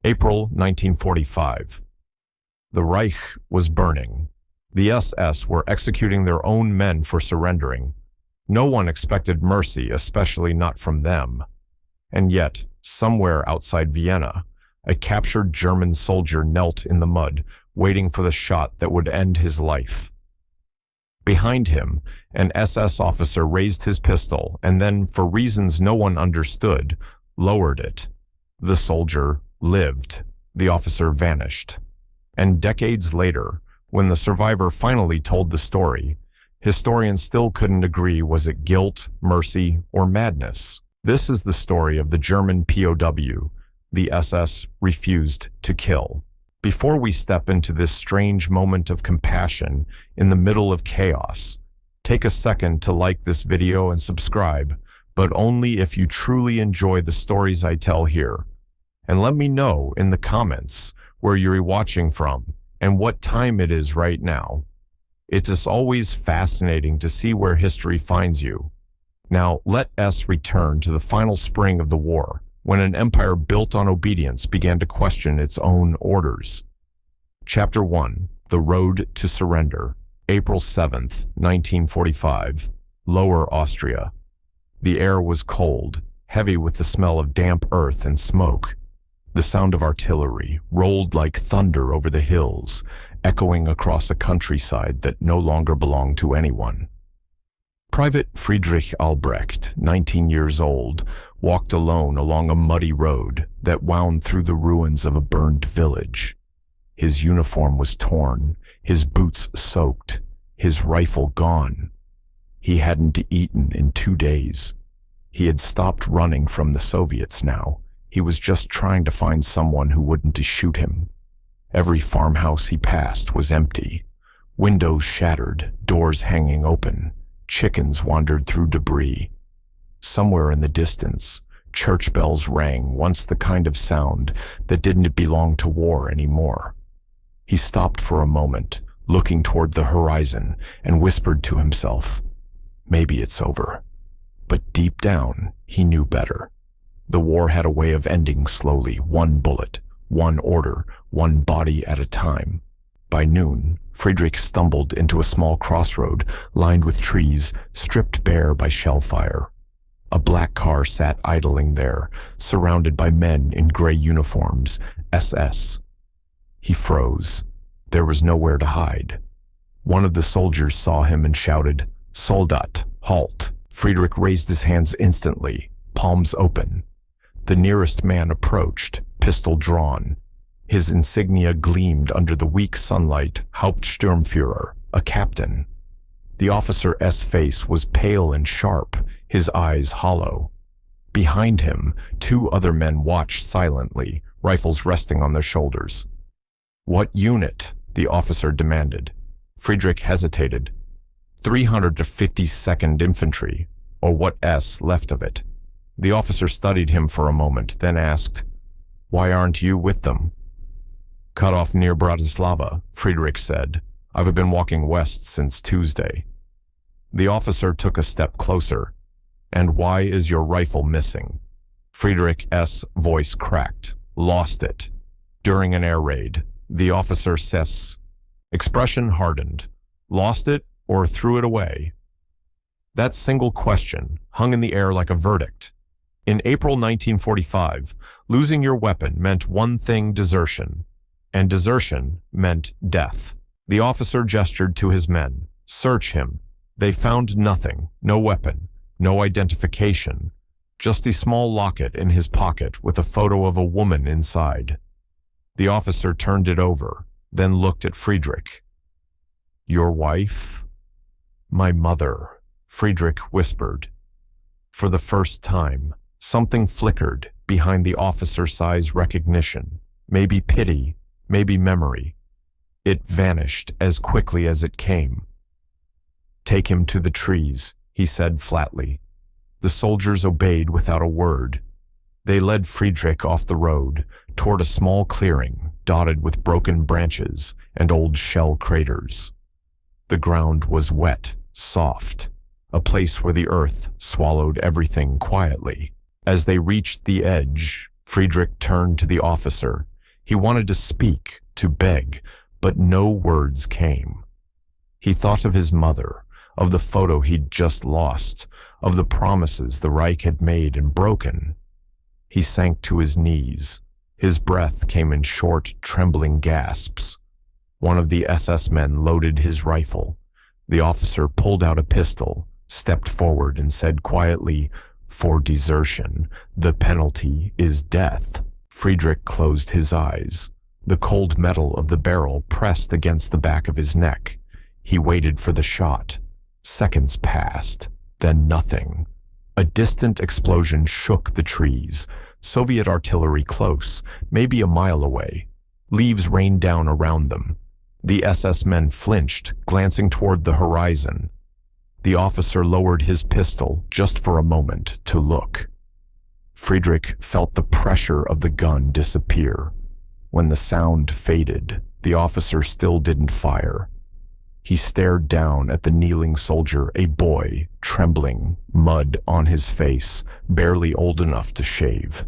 April 1945. The Reich was burning. The SS were executing their own men for surrendering. No one expected mercy, especially not from them. And yet, somewhere outside Vienna, a captured German soldier knelt in the mud, waiting for the shot that would end his life. Behind him, an SS officer raised his pistol and then, for reasons no one understood, lowered it. The soldier lived. The officer vanished. And decades later, when the survivor finally told the story, historians still couldn't agree, was it guilt, mercy, or madness? This is the story of the German POW the SS refused to kill. Before we step into this strange moment of compassion in the middle of chaos, take a second to like this video and subscribe, but only if you truly enjoy the stories I tell here. And let me know in the comments where you're watching from and what time it is right now. It is always fascinating to see where history finds you. Now, let us return to the final spring of the war, when an empire built on obedience began to question its own orders. Chapter 1. The Road to Surrender. April 7th, 1945. Lower Austria. The air was cold, heavy with the smell of damp earth and smoke. The sound of artillery rolled like thunder over the hills, echoing across a countryside that no longer belonged to anyone. Private Friedrich Albrecht, 19 years old, walked alone along a muddy road that wound through the ruins of a burned village. His uniform was torn, his boots soaked, his rifle gone. He hadn't eaten in 2 days. He had stopped running from the Soviets now. He was just trying to find someone who wouldn't shoot him. Every farmhouse he passed was empty. Windows shattered, doors hanging open. Chickens wandered through debris. Somewhere in the distance, church bells rang, once the kind of sound that didn't belong to war anymore. He stopped for a moment, looking toward the horizon, and whispered to himself, "Maybe it's over." But deep down, he knew better. The war had a way of ending slowly, one bullet, one order, one body at a time. By noon, Friedrich stumbled into a small crossroad lined with trees, stripped bare by shell fire. A black car sat idling there, surrounded by men in gray uniforms, SS. He froze. There was nowhere to hide. One of the soldiers saw him and shouted, "Soldat, halt!" Friedrich raised his hands instantly, palms open. The nearest man approached, pistol drawn. His insignia gleamed under the weak sunlight, Hauptsturmführer, a captain. The officer's face was pale and sharp, his eyes hollow. Behind him, 2 other men watched silently, rifles resting on their shoulders. "What unit?" the officer demanded. Friedrich hesitated. 352nd Infantry, or what S left of it. The officer studied him for a moment, then asked, "Why aren't you with them?" "Cut off near Bratislava," Friedrich said. "I've been walking west since Tuesday." The officer took a step closer. "And why is your rifle missing?" Friedrich's voice cracked. "Lost it. During an air raid." The officer's expression hardened. "Lost it or threw it away?" That single question hung in the air like a verdict. In April 1945, losing your weapon meant one thing: desertion. And desertion meant death. The officer gestured to his men. "Search him." They found nothing, no weapon, no identification, just a small locket in his pocket with a photo of a woman inside. The officer turned it over, then looked at Friedrich. "Your wife?" "My mother," Friedrich whispered. For the first time, something flickered behind the officer-size recognition. Maybe pity, maybe memory. It vanished as quickly as it came. "Take him to the trees," he said flatly. The soldiers obeyed without a word. They led Friedrich off the road, toward a small clearing dotted with broken branches and old shell craters. The ground was wet, soft, a place where the earth swallowed everything quietly. As they reached the edge, Friedrich turned to the officer, He wanted to speak, to beg, but no words came. He thought of his mother, of the photo he'd just lost, of the promises the Reich had made and broken. He sank to his knees. His breath came in short, trembling gasps. One of the SS men loaded his rifle. The officer pulled out a pistol, stepped forward and said quietly, "For desertion, the penalty is death." Friedrich closed his eyes. The cold metal of the barrel pressed against the back of his neck. He waited for the shot. Seconds passed, then nothing. A distant explosion shook the trees. Soviet artillery close, maybe a mile away. Leaves rained down around them. The SS men flinched, glancing toward the horizon. The officer lowered his pistol just for a moment to look. Friedrich felt the pressure of the gun disappear. When the sound faded, the officer still didn't fire. He stared down at the kneeling soldier, a boy, trembling, mud on his face, barely old enough to shave.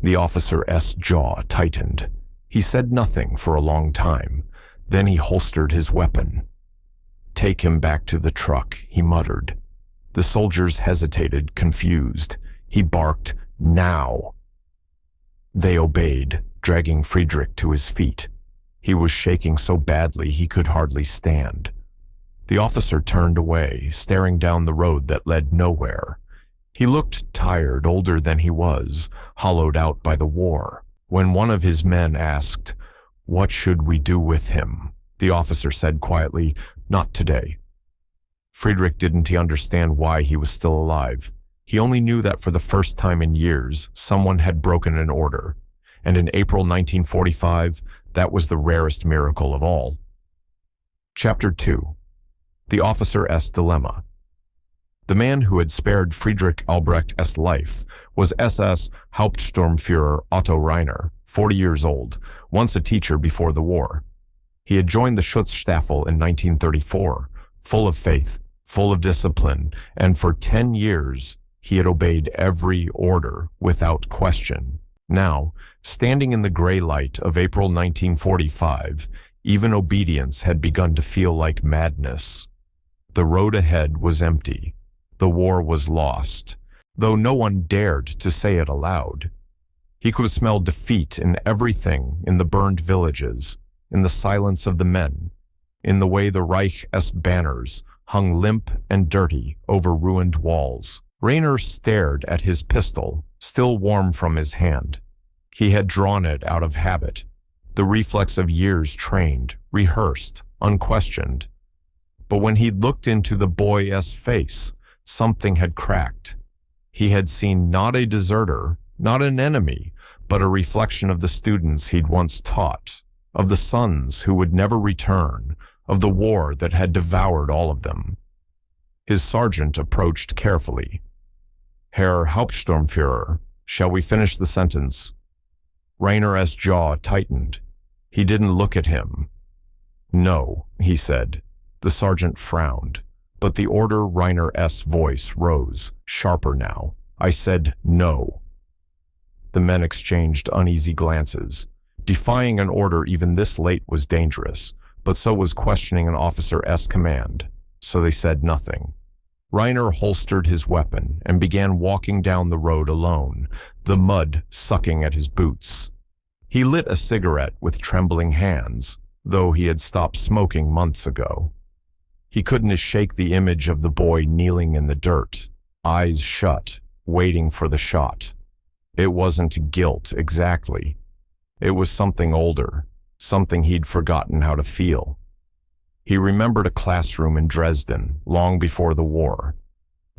The officer's jaw tightened. He said nothing for a long time. Then he holstered his weapon. "Take him back to the truck," he muttered. The soldiers hesitated, confused. He barked, "Now!" They obeyed, dragging Friedrich to his feet. He was shaking so badly he could hardly stand. The officer turned away, staring down the road that led nowhere. He looked tired, older than he was, hollowed out by the war. When one of his men asked, "What should we do with him?" the officer said quietly, "Not today." Friedrich didn't understand why he was still alive. He only knew that for the first time in years, someone had broken an order. And in April 1945, that was the rarest miracle of all. Chapter 2. The Officer's Dilemma. The man who had spared Friedrich Albrecht's life was SS Hauptsturmführer Otto Reiner, 40 years old, once a teacher before the war. He had joined the Schutzstaffel in 1934, full of faith, full of discipline, and for 10 years he had obeyed every order without question. Now, standing in the gray light of April 1945, even obedience had begun to feel like madness. The road ahead was empty. The war was lost, though no one dared to say it aloud. He could smell defeat in everything, in the burned villages, in the silence of the men, in the way the Reich's banners hung limp and dirty over ruined walls. Rainer stared at his pistol, still warm from his hand. He had drawn it out of habit, the reflex of years trained, rehearsed, unquestioned. But when he looked into the boy's face, something had cracked. He had seen not a deserter, not an enemy, but a reflection of the students he'd once taught, of the sons who would never return, of the war that had devoured all of them. His sergeant approached carefully. "Herr Hauptsturmführer, shall we finish the sentence?" Rainer's jaw tightened. He didn't look at him. "No," he said. The sergeant frowned, but the order Rainer's voice rose, sharper now. "I said no." The men exchanged uneasy glances. Defying an order even this late was dangerous, but so was questioning an officer's command, so they said nothing. Rainer holstered his weapon and began walking down the road alone, the mud sucking at his boots. He lit a cigarette with trembling hands, though he had stopped smoking months ago. He couldn't shake the image of the boy kneeling in the dirt, eyes shut, waiting for the shot. It wasn't guilt exactly. It was something older, something he'd forgotten how to feel. He remembered a classroom in Dresden, long before the war.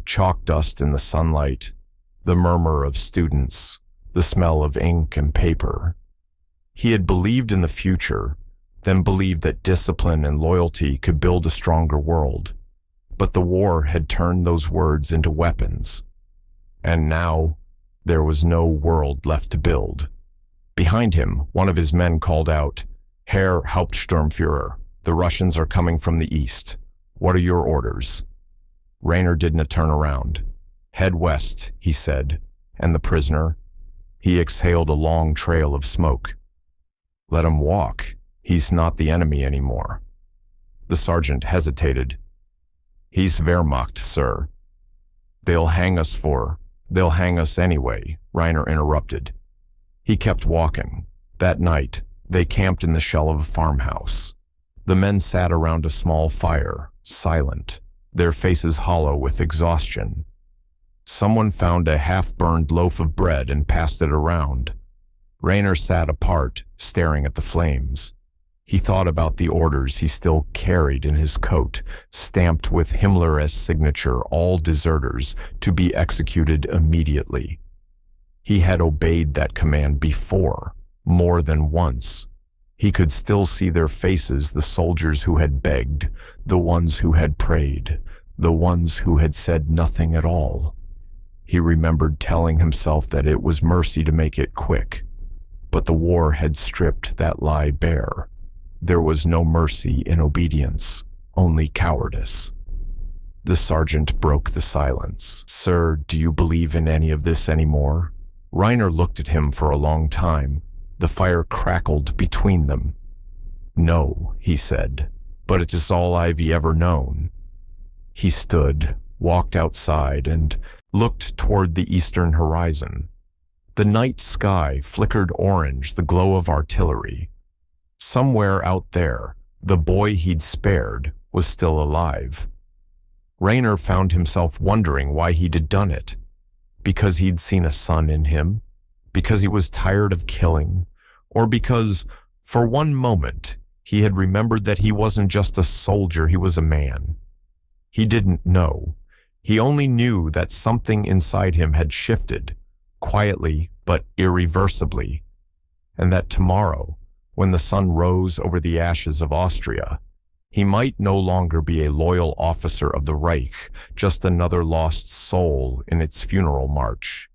Chalk dust in the sunlight, the murmur of students, the smell of ink and paper. He had believed in the future, then believed that discipline and loyalty could build a stronger world. But the war had turned those words into weapons. And now, there was no world left to build. Behind him, one of his men called out, "Herr Hauptsturmführer, the Russians are coming from the east. What are your orders?" Rainer didn't turn around. "Head west," he said. "And the prisoner?" He exhaled a long trail of smoke. Let him walk. He's not the enemy anymore. The sergeant hesitated. He's Wehrmacht, sir. They'll hang us anyway, Reiner interrupted. He kept walking. That night, they camped in the shell of a farmhouse. The men sat around a small fire, silent, their faces hollow with exhaustion. Someone found a half-burned loaf of bread and passed it around. Reiner sat apart, staring at the flames. He thought about the orders he still carried in his coat, stamped with Himmler's signature, all deserters to be executed immediately. He had obeyed that command before, more than once. He could still see their faces, the soldiers who had begged, the ones who had prayed, the ones who had said nothing at all. He remembered telling himself that it was mercy to make it quick. But the war had stripped that lie bare. There was no mercy in obedience, only cowardice. The sergeant broke the silence. Sir, do you believe in any of this anymore? Reiner looked at him for a long time. The fire crackled between them. No, he said, but it is all I've ever known. He stood, walked outside, and looked toward the eastern horizon. The night sky flickered orange, the glow of artillery. Somewhere out there, the boy he'd spared was still alive. Reiner found himself wondering why he'd done it. Because he'd seen a son in him? Because he was tired of killing? Or because, for one moment, he had remembered that he wasn't just a soldier, he was a man? He didn't know. He only knew that something inside him had shifted, quietly but irreversibly, and that tomorrow, when the sun rose over the ashes of Austria, he might no longer be a loyal officer of the Reich, just another lost soul in its funeral march.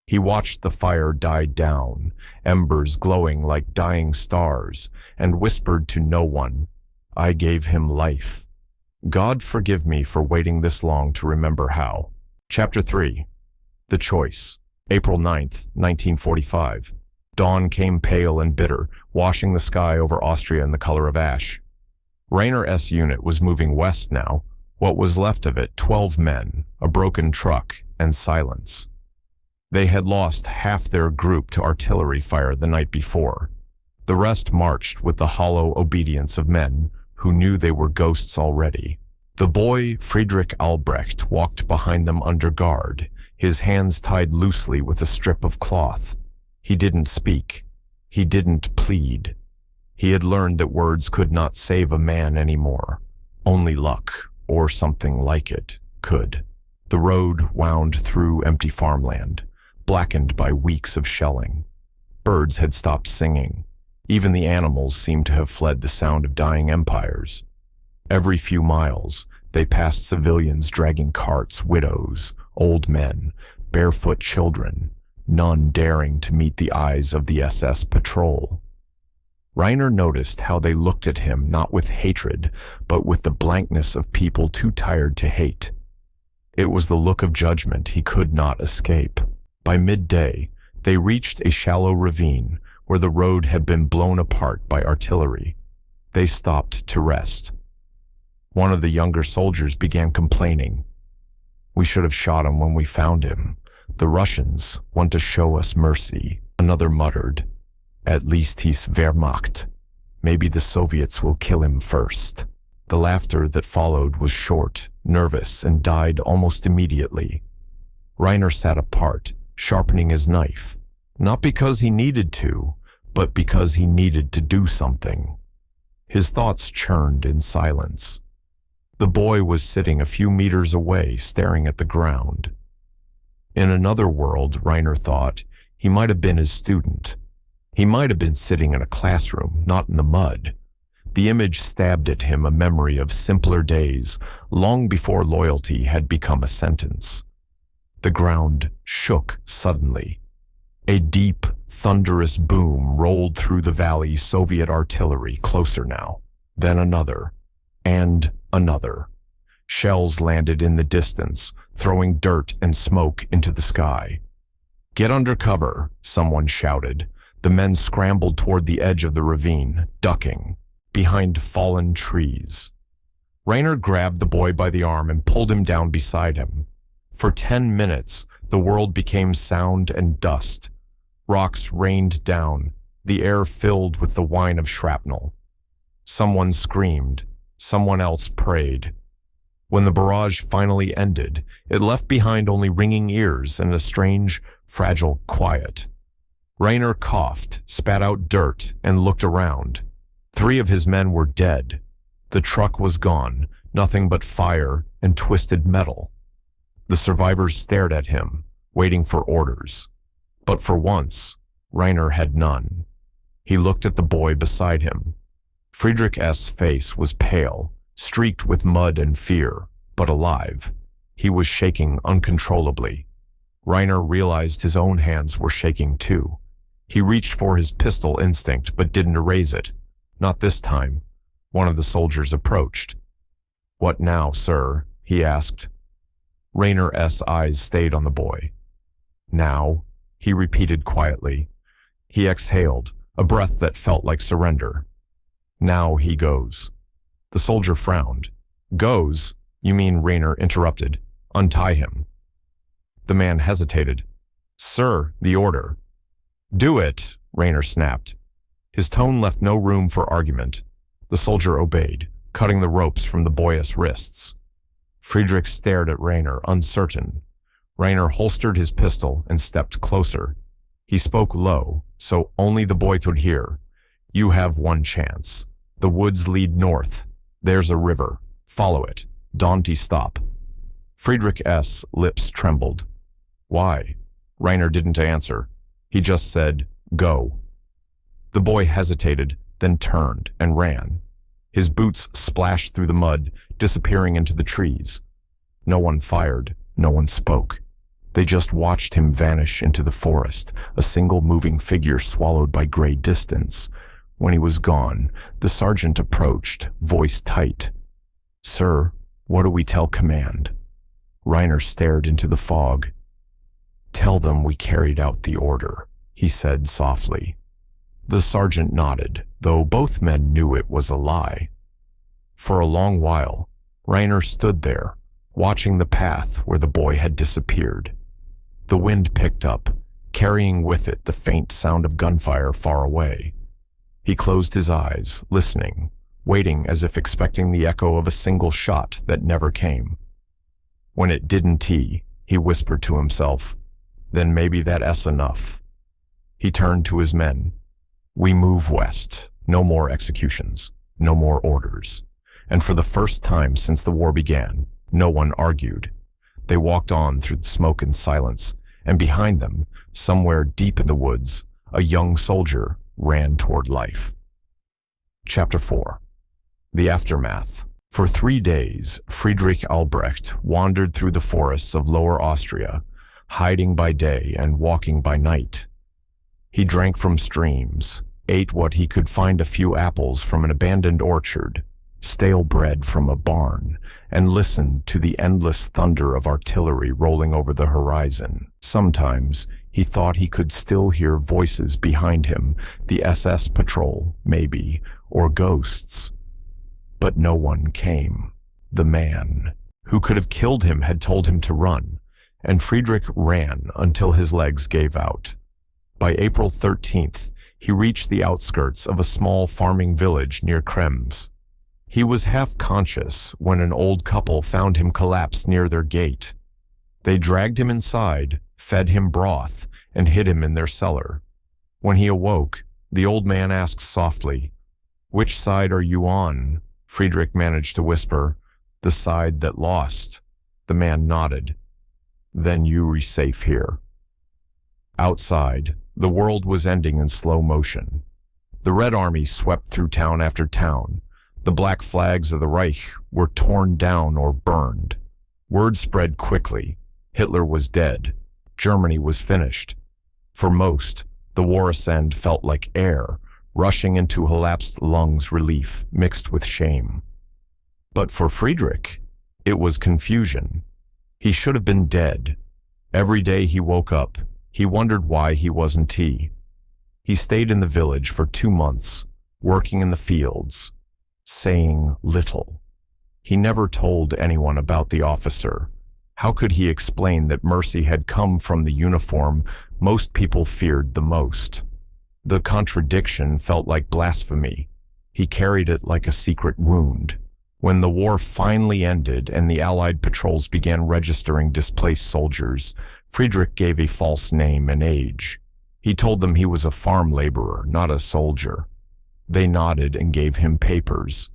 He watched the fire die down, embers glowing like dying stars, and whispered to no one, I gave him life. God forgive me for waiting this long to remember how. Chapter 3. The Choice. April 9th, 1945. Dawn came pale and bitter, washing the sky over Austria in the color of ash. Reiner's unit was moving west now. What was left of it, 12 men, a broken truck, and silence. They had lost half their group to artillery fire the night before. The rest marched with the hollow obedience of men who knew they were ghosts already. The boy, Friedrich Albrecht, walked behind them under guard, his hands tied loosely with a strip of cloth. He didn't speak. He didn't plead. He had learned that words could not save a man anymore. Only luck, or something like it, could. The road wound through empty farmland, blackened by weeks of shelling. Birds had stopped singing. Even the animals seemed to have fled the sound of dying empires. Every few miles, they passed civilians dragging carts, widows, old men, barefoot children, none daring to meet the eyes of the SS patrol. Reiner noticed how they looked at him not with hatred, but with the blankness of people too tired to hate. It was the look of judgment he could not escape. By midday, they reached a shallow ravine where the road had been blown apart by artillery. They stopped to rest. One of the younger soldiers began complaining. We should have shot him when we found him. The Russians want to show us mercy. Another muttered, at least he's Wehrmacht. Maybe the Soviets will kill him first. The laughter that followed was short, nervous, and died almost immediately. Reiner sat apart, sharpening his knife, not because he needed to, but because he needed to do something. His thoughts churned in silence. The boy was sitting a few meters away, staring at the ground. In another world, Reiner thought, he might have been his student. He might have been sitting in a classroom, not in the mud. The image stabbed at him a memory of simpler days, long before loyalty had become a sentence. The ground shook suddenly. A deep, thunderous boom rolled through the valley, Soviet artillery closer now. Then another, and another. Shells landed in the distance, throwing dirt and smoke into the sky. Get under cover, someone shouted. The men scrambled toward the edge of the ravine, ducking, behind fallen trees. Rainer grabbed the boy by the arm and pulled him down beside him. For 10 minutes, the world became sound and dust. Rocks rained down, the air filled with the whine of shrapnel. Someone screamed, someone else prayed. When the barrage finally ended, it left behind only ringing ears and a strange, fragile quiet. Rainer coughed, spat out dirt, and looked around. 3 of his men were dead. The truck was gone, nothing but fire and twisted metal. The survivors stared at him, waiting for orders. But for once, Rainer had none. He looked at the boy beside him. Friedrich S.'s face was pale, streaked with mud and fear, but alive. He was shaking uncontrollably. Rainer realized his own hands were shaking too. He reached for his pistol instinct, but didn't raise it. Not this time. One of the soldiers approached. "What now, sir?" he asked. Rainer S.'s eyes stayed on the boy. "Now," he repeated quietly. He exhaled, a breath that felt like surrender. "Now he goes." The soldier frowned. "Goes? You mean," Rainer interrupted. "Untie him." The man hesitated. "Sir, the order." "Do it," Rainer snapped. His tone left no room for argument. The soldier obeyed, cutting the ropes from the boy's wrists. Friedrich stared at Rainer, uncertain. Rainer holstered his pistol and stepped closer. He spoke low, so only the boy could hear. "You have one chance. The woods lead north. There's a river. Follow it. Don't stop." Friedrich S.'s lips trembled. "Why?" Rainer didn't answer. He just said, "Go." The boy hesitated, then turned and ran. His boots splashed through the mud, disappearing into the trees. No one fired, no one spoke. They just watched him vanish into the forest, a single moving figure swallowed by gray distance. When he was gone, the sergeant approached, voice tight. "Sir, what do we tell command?" Rainer stared into the fog. "Tell them we carried out the order," he said softly. The sergeant nodded, though both men knew it was a lie. For a long while, Rainer stood there, watching the path where the boy had disappeared. The wind picked up, carrying with it the faint sound of gunfire far away. He closed his eyes, listening, waiting as if expecting the echo of a single shot that never came. When it didn't, he whispered to himself, "Then maybe that's enough." He turned to his men. "We move west. No more executions. No more orders." And for the first time since the war began, no one argued. They walked on through the smoke and silence, and behind them, somewhere deep in the woods, a young soldier ran toward life. Chapter 4. The Aftermath. For 3 days, Friedrich Albrecht wandered through the forests of Lower Austria, hiding by day and walking by night. He drank from streams, ate what he could find, a few apples from an abandoned orchard, stale bread from a barn, and listened to the endless thunder of artillery rolling over the horizon. Sometimes he thought he could still hear voices behind him, the SS patrol, maybe, or ghosts. But no one came. The man who could have killed him had told him to run, and Friedrich ran until his legs gave out. By April 13th, he reached the outskirts of a small farming village near Krems. He was half conscious when an old couple found him collapsed near their gate. They dragged him inside, fed him broth, and hid him in their cellar. When he awoke, the old man asked softly, "Which side are you on?" Friedrich managed to whisper, "The side that lost." The man nodded. "Then you're safe here." Outside, the world was ending in slow motion. The Red Army swept through town after town. The black flags of the Reich were torn down or burned. Word spread quickly. Hitler was dead. Germany was finished. For most, the war's end felt like air, rushing into collapsed lungs, relief mixed with shame. But for Friedrich, it was confusion. He should have been dead. Every day he woke up, he wondered why he wasn't. He He stayed in the village for 2 months, working in the fields, saying little. He never told anyone about the officer. How could he explain that mercy had come from the uniform most people feared the most? The contradiction felt like blasphemy. He carried it like a secret wound. When the war finally ended and the Allied patrols began registering displaced soldiers, Friedrich gave a false name and age. He told them he was a farm laborer, not a soldier. They nodded and gave him papers.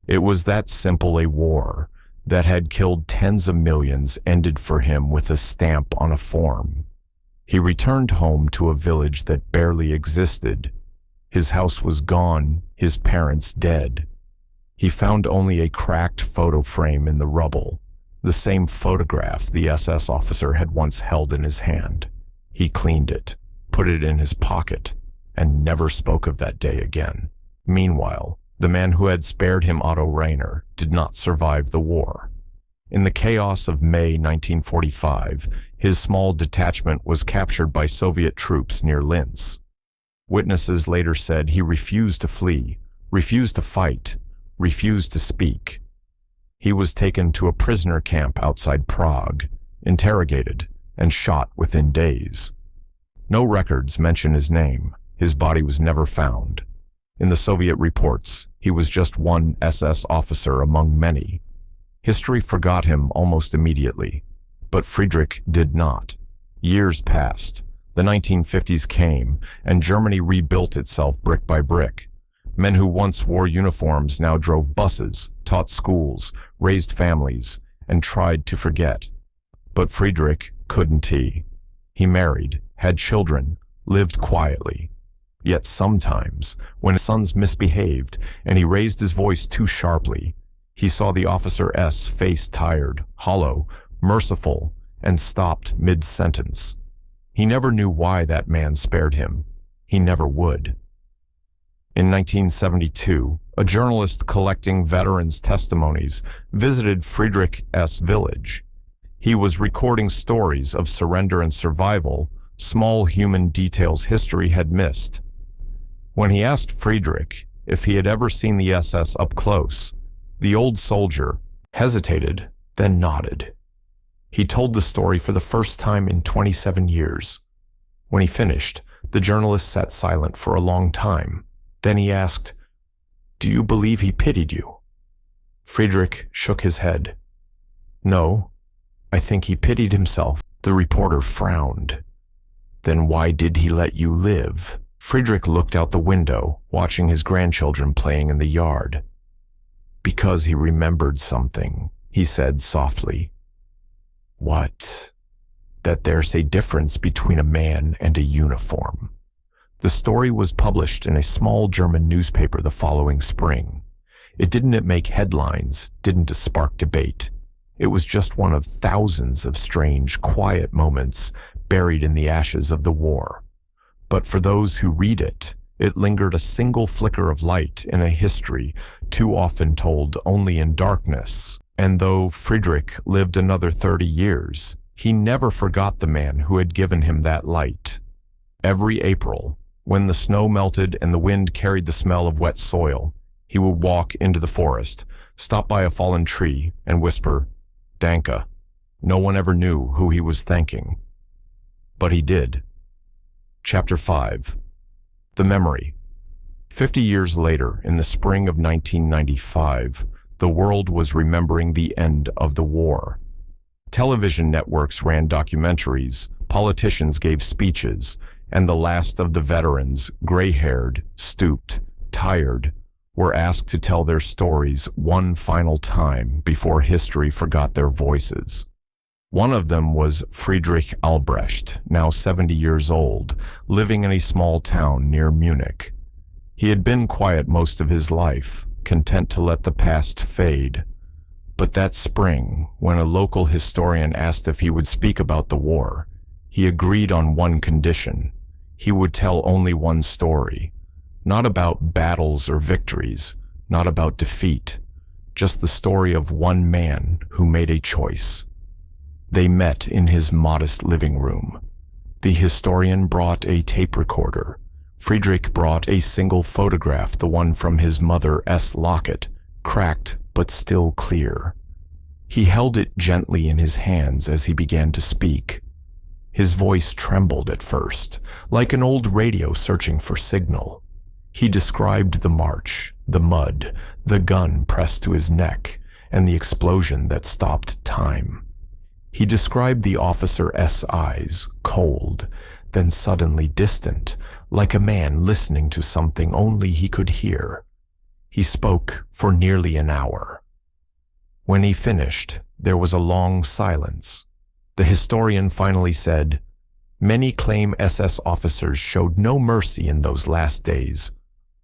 It was that simple. A war that had killed tens of millions ended for him with a stamp on a form. He returned home to a village that barely existed. His house was gone, his parents dead. He found only a cracked photo frame in the rubble, the same photograph the SS officer had once held in his hand. He cleaned it, put it in his pocket, and never spoke of that day again. Meanwhile, the man who had spared him, Otto Rainer, did not survive the war. In the chaos of May 1945, his small detachment was captured by Soviet troops near Linz. Witnesses later said he refused to flee, refused to fight, refused to speak. He was taken to a prisoner camp outside Prague, interrogated, and shot within days. No records mention his name. His body was never found. In the Soviet reports, he was just one SS officer among many. History forgot him almost immediately, but Friedrich did not. Years passed. The 1950s came, and Germany rebuilt itself brick by brick. Men who once wore uniforms now drove buses, taught schools, raised families, and tried to forget. But Friedrich couldn't. He married, had children, lived quietly. Yet sometimes, when his sons misbehaved and he raised his voice too sharply, he saw the officer S face tired, hollow, merciful, and stopped mid-sentence. He never knew why that man spared him. He never would. In 1972, a journalist collecting veterans' testimonies visited Friedrich S. village. He was recording stories of surrender and survival, small human details history had missed. When he asked Friedrich if he had ever seen the SS up close, the old soldier hesitated, then nodded. He told the story for the first time in 27 years. When he finished, the journalist sat silent for a long time. Then he asked, "Do you believe he pitied you?" Friedrich shook his head. "No, I think he pitied himself." The reporter frowned. "Then why did he let you live?" Friedrich looked out the window, watching his grandchildren playing in the yard. "Because he remembered something," he said softly. "What?" "That there's a difference between a man and a uniform." The story was published in a small German newspaper the following spring. It didn't make headlines, didn't spark debate. It was just one of thousands of strange, quiet moments buried in the ashes of the war. But for those who read it, it lingered a single flicker of light in a history too often told only in darkness. And though Friedrich lived another 30 years, he never forgot the man who had given him that light. Every April, when the snow melted and the wind carried the smell of wet soil, he would walk into the forest, stop by a fallen tree, and whisper, "Danke." No one ever knew who he was thanking. But he did. Chapter 5. The Memory. 50 years later, in the spring of 1995, the world was remembering the end of the war. Television networks ran documentaries, politicians gave speeches, and the last of the veterans, gray-haired, stooped, tired, were asked to tell their stories one final time before history forgot their voices. One of them was Friedrich Albrecht, now 70 years old, living in a small town near Munich. He had been quiet most of his life, content to let the past fade. But that spring, when a local historian asked if he would speak about the war, he agreed on one condition. He would tell only one story, not about battles or victories, not about defeat, just the story of one man who made a choice. They met in his modest living room. The historian brought a tape recorder. Friedrich brought a single photograph, the one from his mother's locket, cracked but still clear. He held it gently in his hands as he began to speak. His voice trembled at first, like an old radio searching for signal. He described the march, the mud, the gun pressed to his neck, and the explosion that stopped time. He described the officer's eyes, cold, then suddenly distant, like a man listening to something only he could hear. He spoke for nearly an hour. When he finished, there was a long silence. The historian finally said, "Many claim SS officers showed no mercy in those last days.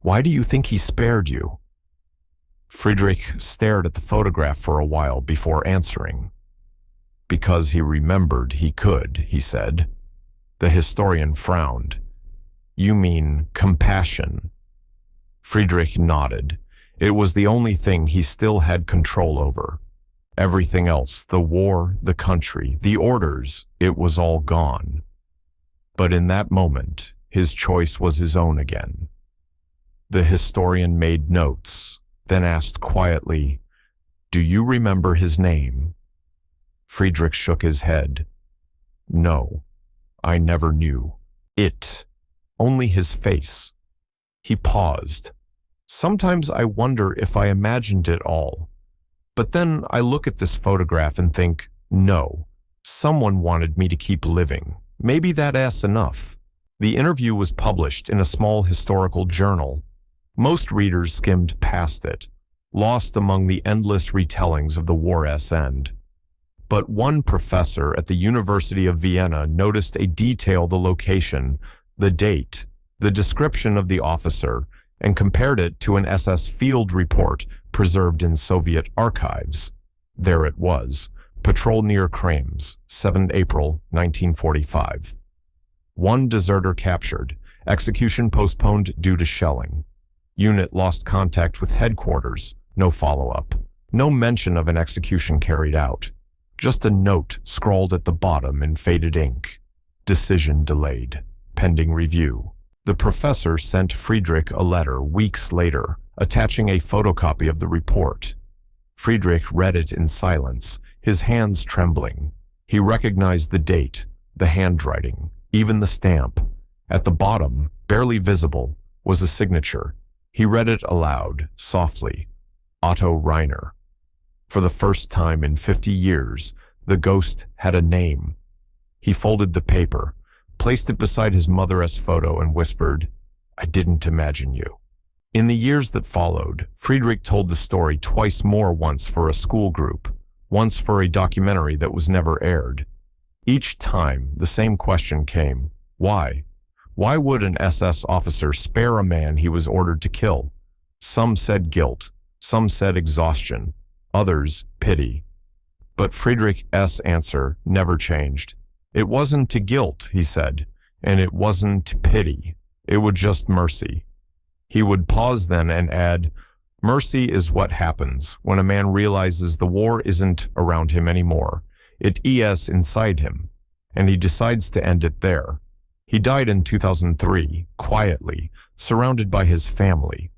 Why do you think he spared you?" Friedrich stared at the photograph for a while before answering. "Because he remembered he could," he said. The historian frowned. "You mean compassion?" Friedrich nodded. It was the only thing he still had control over. Everything else, the war, the country, the orders, it was all gone. But in that moment, his choice was his own again. The historian made notes, then asked quietly, "Do you remember his name?" Friedrich shook his head. "No, I never knew it, only his face." He paused. "Sometimes I wonder if I imagined it all. But then I look at this photograph and think, no, someone wanted me to keep living. Maybe that's enough." The interview was published in a small historical journal. Most readers skimmed past it, lost among the endless retellings of the war's end. But one professor at the University of Vienna noticed a detail: the location, the date, the description of the officer, and compared it to an SS field report preserved in Soviet archives. There it was, patrol near Krems, 7 April 1945. One deserter captured, execution postponed due to shelling. Unit lost contact with headquarters, no follow-up. No mention of an execution carried out. Just a note scrawled at the bottom in faded ink. Decision delayed, pending review. The professor sent Friedrich a letter weeks later, attaching a photocopy of the report. Friedrich read it in silence, his hands trembling. He recognized the date, the handwriting, even the stamp. At the bottom, barely visible, was a signature. He read it aloud, softly. Otto Reiner. For the first time in 50 years, the ghost had a name. He folded the paper, placed it beside his mother's photo, and whispered, "I didn't imagine you." In the years that followed, Friedrich told the story twice more, once for a school group, once for a documentary that was never aired. Each time, the same question came: why? Why would an SS officer spare a man he was ordered to kill? Some said guilt, some said exhaustion, others pity. But Friedrich's answer never changed. It wasn't to guilt, he said, and it wasn't to pity. It was just mercy. He would pause then and add, "Mercy is what happens when a man realizes the war isn't around him anymore. It is inside him, and he decides to end it there." He died in 2003, quietly, surrounded by his family.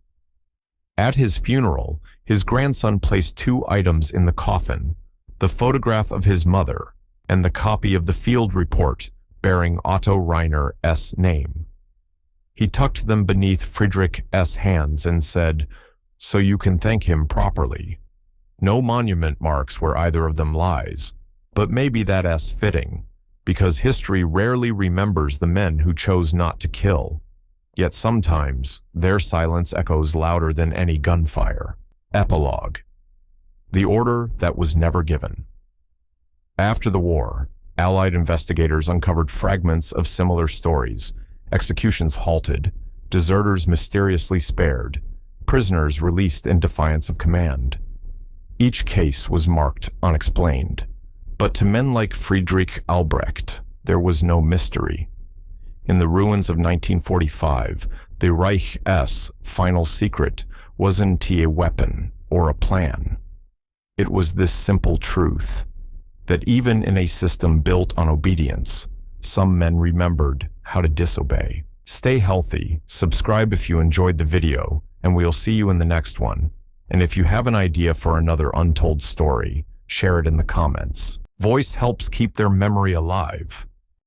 At his funeral, his grandson placed 2 items in the coffin: the photograph of his mother and the copy of the field report bearing Otto Reiner's name. He tucked them beneath Friedrich's hands and said, "So you can thank him properly." No monument marks where either of them lies, but maybe that's fitting, because history rarely remembers the men who chose not to kill. Yet sometimes their silence echoes louder than any gunfire. Epilogue. The order that was never given. After the war, Allied investigators uncovered fragments of similar stories: executions halted, deserters mysteriously spared, prisoners released in defiance of command. Each case was marked unexplained, but to men like Friedrich Albrecht, there was no mystery. In the ruins of 1945, the Reich's final secret wasn't a weapon or a plan. It was this simple truth: that even in a system built on obedience, some men remembered how to disobey. Stay healthy, subscribe if you enjoyed the video, and we'll see you in the next one. And if you have an idea for another untold story, share it in the comments. Voice helps keep their memory alive.